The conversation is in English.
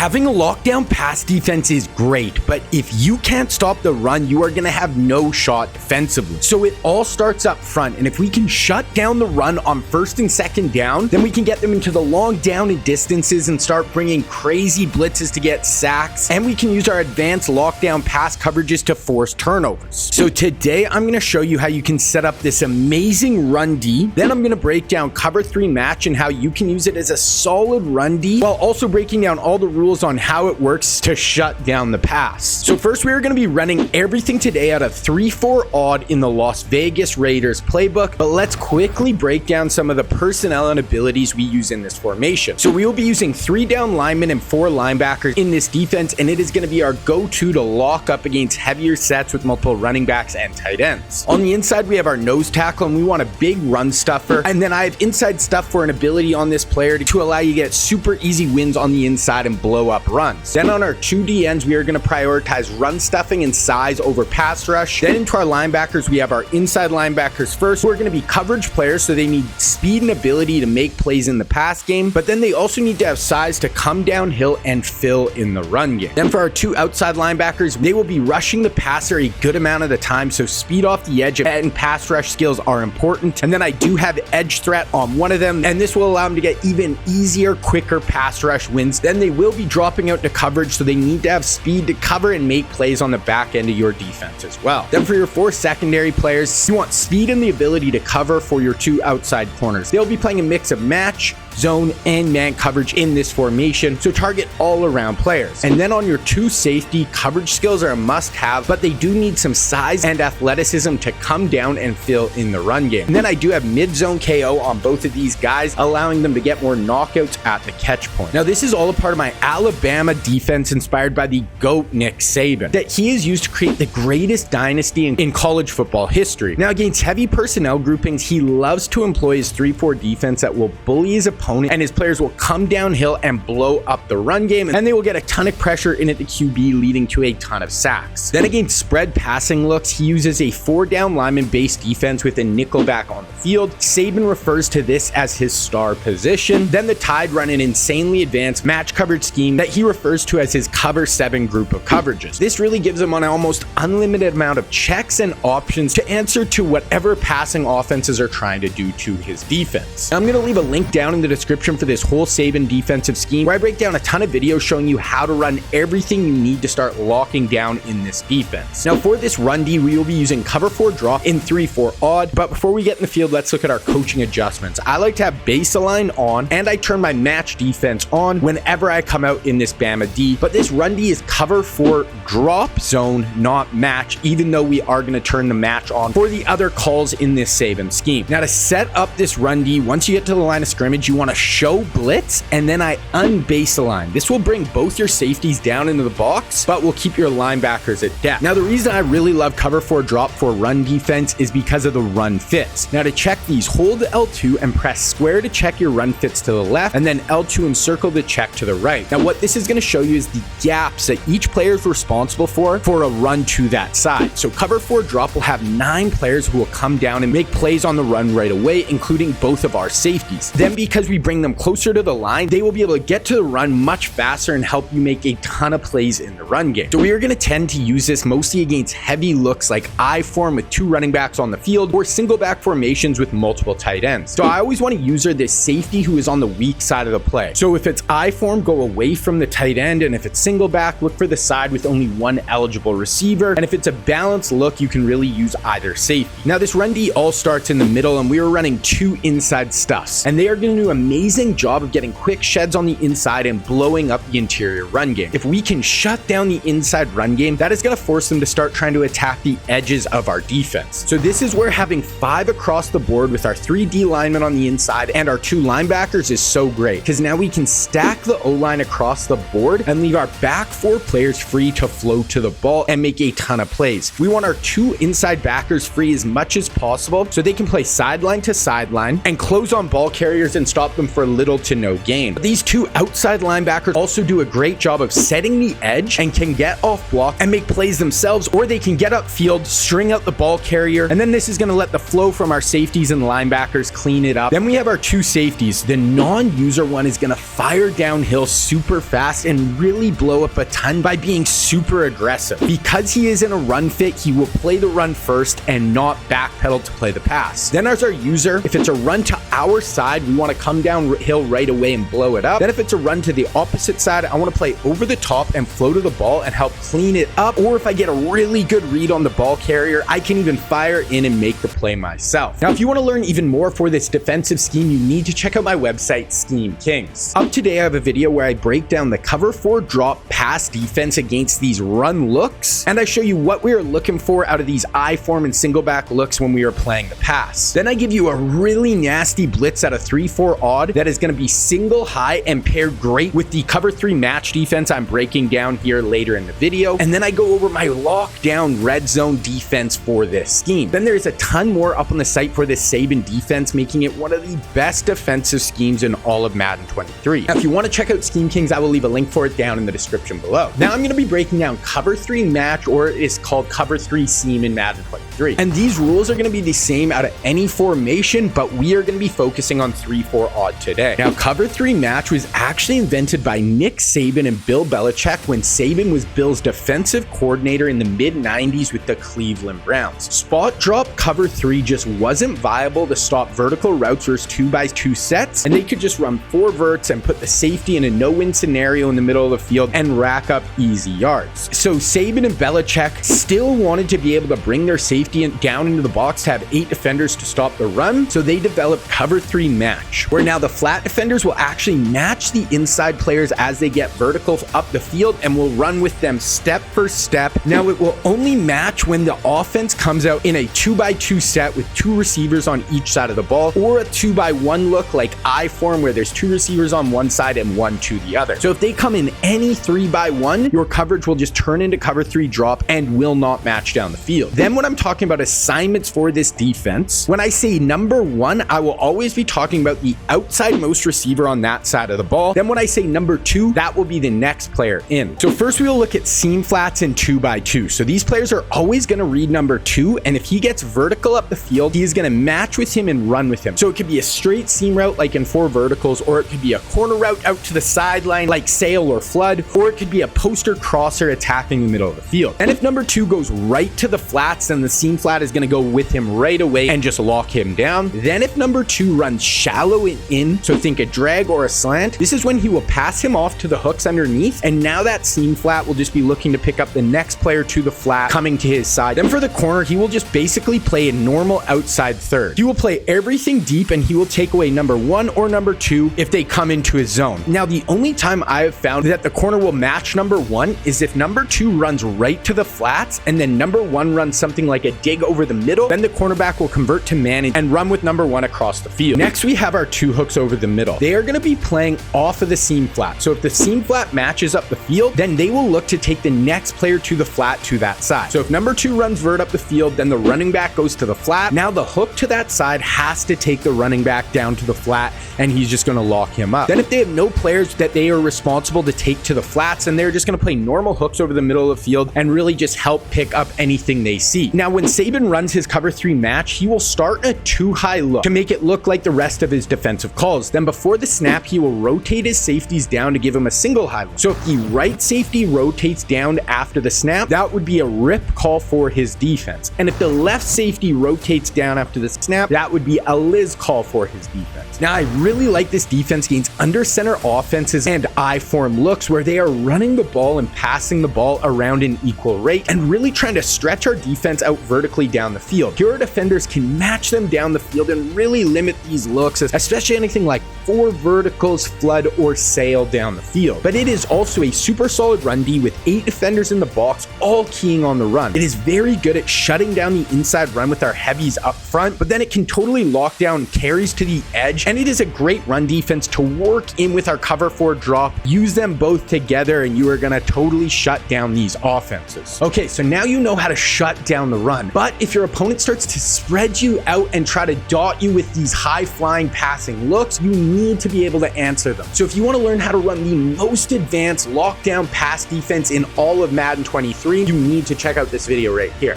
Having a lockdown pass defense is great, but if you can't stop the run, you are going to have no shot defensively. So it all starts up front, and if we can shut down the run on first and second down, then we can get them into the long down and distances and start bringing crazy blitzes to get sacks, and we can use our advanced lockdown pass coverages to force turnovers. So today I'm going to show you how you can set up this amazing run D. Then I'm going to break down cover 3 match and how you can use it as a solid run D, while also breaking down all the rules on how it works to shut down the pass. So first, we are going to be running everything today out of 3-4 odd in the Las Vegas Raiders playbook, but let's quickly break down some of the personnel and abilities we use in this formation. So we will be using 3 down linemen and 4 linebackers in this defense, and it is going to be our go-to to lock up against heavier sets with multiple running backs and tight ends. On the inside, we have our nose tackle, and we want a big run stuffer, and then I have inside stuff for an ability on this player to allow you to get super easy wins on the inside and blow up runs. Then on our 2 DNs, we are going to prioritize run stuffing and size over pass rush. Then into our linebackers, we have our inside linebackers first, who are going to be coverage players, so they need speed and ability to make plays in the pass game, but then they also need to have size to come downhill and fill in the run game. Then for our 2 outside linebackers, they will be rushing the passer a good amount of the time, so speed off the edge and pass rush skills are important. And then I do have edge threat on one of them, and this will allow them to get even easier, quicker pass rush wins. Then they will be dropping out to coverage, so they need to have speed to cover and make plays on the back end of your defense as well. Then for your 4 secondary players, you want speed and the ability to cover for your 2 outside corners. They'll be playing a mix of match, zone, and man coverage in this formation, so target all around players. And then on your 2 safety, coverage skills are a must-have, but they do need some size and athleticism to come down and fill in the run game. And then I do have mid-zone KO on both of these guys, allowing them to get more knockouts at the catch point. Now this is all a part of my Alabama defense inspired by the GOAT Nick Saban, that he is used to create the greatest dynasty in college football history. Now against heavy personnel groupings, he loves to employ his 3-4 defense that will bully his opponent, and his players will come downhill and blow up the run game, and they will get a ton of pressure in at the QB, leading to a ton of sacks. Then against spread passing looks, he uses a 4 down lineman based defense with a nickelback on the field. Saban refers to this as his star position. Then the Tide run an insanely advanced match coverage scheme that he refers to as his cover 7 group of coverages. This really gives him an almost unlimited amount of checks and options to answer to whatever passing offenses are trying to do to his defense. Now, I'm going to leave a link down in the description for this whole Saban defensive scheme, where I break down a ton of videos showing you how to run everything you need to start locking down in this defense. Now for this run D, we will be using cover 4 drop in 3-4 odd, but before we get in the field, let's look at our coaching adjustments. I like to have baseline on, and I turn my match defense on whenever I come out in this Bama D, but this run D is cover 4 drop zone, not match, even though we are going to turn the match on for the other calls in this Saban scheme. Now to set up this run D, once you get to the line of scrimmage, you want to show blitz, and then I unbaseline. This will bring both your safeties down into the box, but will keep your linebackers at depth. Now the reason I really love cover 4 drop for run defense is because of the run fits. Now to check these, hold L2 and press square to check your run fits to the left, and then L2 and circle to check to the right. Now what this is going to show you is the gaps that each player is responsible for a run to that side. So cover 4 drop will have 9 players who will come down and make plays on the run right away, including both of our safeties. Then because we bring them closer to the line, they will be able to get to the run much faster and help you make a ton of plays in the run game. So we are going to tend to use this mostly against heavy looks like I form with 2 running backs on the field, or single back formations with multiple tight ends. So I always want to use this safety who is on the weak side of the play. So if it's I form, go away from the tight end, and if it's single back, look for the side with only 1 eligible receiver, and if it's a balanced look, you can really use either safety. Now this run D all starts in the middle, and we are running 2 inside stuffs, and they are going to do an amazing job of getting quick sheds on the inside and blowing up the interior run game. If we can shut down the inside run game, that is going to force them to start trying to attack the edges of our defense. So this is where having 5 across the board with our 3 D linemen on the inside and our 2 linebackers is so great, because now we can stack the O-line across the board and leave our back 4 players free to flow to the ball and make a ton of plays. We want our 2 inside backers free as much as possible so they can play sideline to sideline and close on ball carriers and stop them for little to no gain. These two outside linebackers also do a great job of setting the edge and can get off block and make plays themselves, or they can get upfield, string out the ball carrier, and then this is going to let the flow from our safeties and linebackers clean it up. Then we have our two safeties. The non-user one is going to fire downhill super fast and really blow up a ton by being super aggressive. Because he is in a run fit, he will play the run first and not backpedal to play the pass. Then as our user, if it's a run to our side, we want to come downhill right away and blow it up. Then if it's a run to the opposite side, I want to play over the top and flow to the ball and help clean it up. Or if I get a really good read on the ball carrier, I can even fire in and make the play myself. Now, if you want to learn even more for this defensive scheme, you need to check out my website, Scheme Kings. Up today, I have a video where I break down the cover 4 drop pass defense against these run looks, and I show you what we are looking for out of these I form and single back looks when we are playing the pass. Then I give you a really nasty blitz out of 3-4 odd that is going to be single high and paired great with the cover 3 match defense I'm breaking down here later in the video. And then I go over my lockdown red zone defense for this scheme. Then there's a ton more up on the site for this Saban defense, making it one of the best defensive schemes in all of Madden 23. Now, if you want to check out Scheme Kings, I will leave a link for it down in the description below. Now I'm going to be breaking down cover 3 match, or it is called cover 3 seam in Madden 23. And these rules are going to be the same out of any formation, but we are going to be focusing on 3-4 odd today. Now, cover 3 match was actually invented by Nick Saban and Bill Belichick when Saban was Bill's defensive coordinator in the mid-90s with the Cleveland Browns. Spot drop cover 3 just wasn't viable to stop vertical routes versus 2x2 sets, and they could just run 4 verts and put the safety in a no-win scenario in the middle of the field and rack up easy yards. So Saban and Belichick still wanted to be able to bring their safety down into the box to have 8 defenders to stop the run, so they developed cover 3 match, where now the flat defenders will actually match the inside players as they get vertical up the field and will run with them step for step. Now it will only match when the offense comes out in a 2x2 set with 2 receivers on each side of the ball, or a 2x1 look like I form where there's 2 receivers on one side and 1 to the other. So if they come in any 3x1, your coverage will just turn into cover 3 drop and will not match down the field. Then when I'm talking about assignments for this defense, when I say number 1, I will always be talking about the outside most receiver on that side of the ball. Then when I say number 2, that will be the next player in. So first we will look at seam flats and 2x2. So these players are always going to read number 2, and if he gets vertical up the field, he is going to match with him and run with him. So it could be a straight seam route like in 4 verticals, or it could be a corner route out to the sideline like sail or flood, or it could be a poster crosser attacking the middle of the field. And if number 2 goes right to the flats, then the seam flat is going to go with him right away and just lock him down. Then if number 2 runs shallow and in, so think a drag or a slant, this is when he will pass him off to the hooks underneath, and now that seam flat will just be looking to pick up the next player to the flat coming to his side. Then for the corner, he will just basically play a normal outside third. He will play everything deep, and he will take away number 1 or number 2 if they come into his zone. Now, the only time I have found that the corner will match number 1 is if number 2 runs right to the flats, and then number 1 runs something like a dig over the middle, then the cornerback will convert to man and run with number 1 across the field. Next, we have our 2 hooks over the middle. They are going to be playing off of the seam flat. So if the seam flat matches up the field, then they will look to take the next player to the flat to that side. So if number 2 runs vert up the field, then the running back goes to the flat. Now the hook to that side has to take the running back down to the flat, and he's just going to lock him up. Then if they have no players that they are responsible to take to the flats, and they're just going to play normal hooks over the middle of the field and really just help pick up anything they see. Now when Saban runs his cover 3 match, he will start a 2-high look to make it look like the rest of his defensive calls. Then before the snap, he will rotate his safeties down to give him a single high look. So if the right safety rotates down after the snap, that would be a rip call for his defense. And if the left safety rotates down after the snap, that would be a Liz call for his defense. Now I really like this defense against under center offenses and I form looks where they are running the ball and passing the ball around an equal rate and really trying to stretch our defense out vertically down the field. Here our defenders can match them down the field and really limit these looks, especially anything like 4 verticals, flood, or sail down the field. But it is also a super solid run D with 8 defenders in the box, all keying on the run. It is very good at shutting down the inside run with our heavies up front, but then it can totally lock down carries to the edge, and it is a great run defense to work in with our cover 4 drop. Use them both together and you are going to totally shut down these offenses. Okay, so now you know how to shut down the run, but if you're your opponent starts to spread you out and try to dot you with these high-flying passing looks, you need to be able to answer them. So if you want to learn how to run the most advanced lockdown pass defense in all of Madden 23, you need to check out this video right here.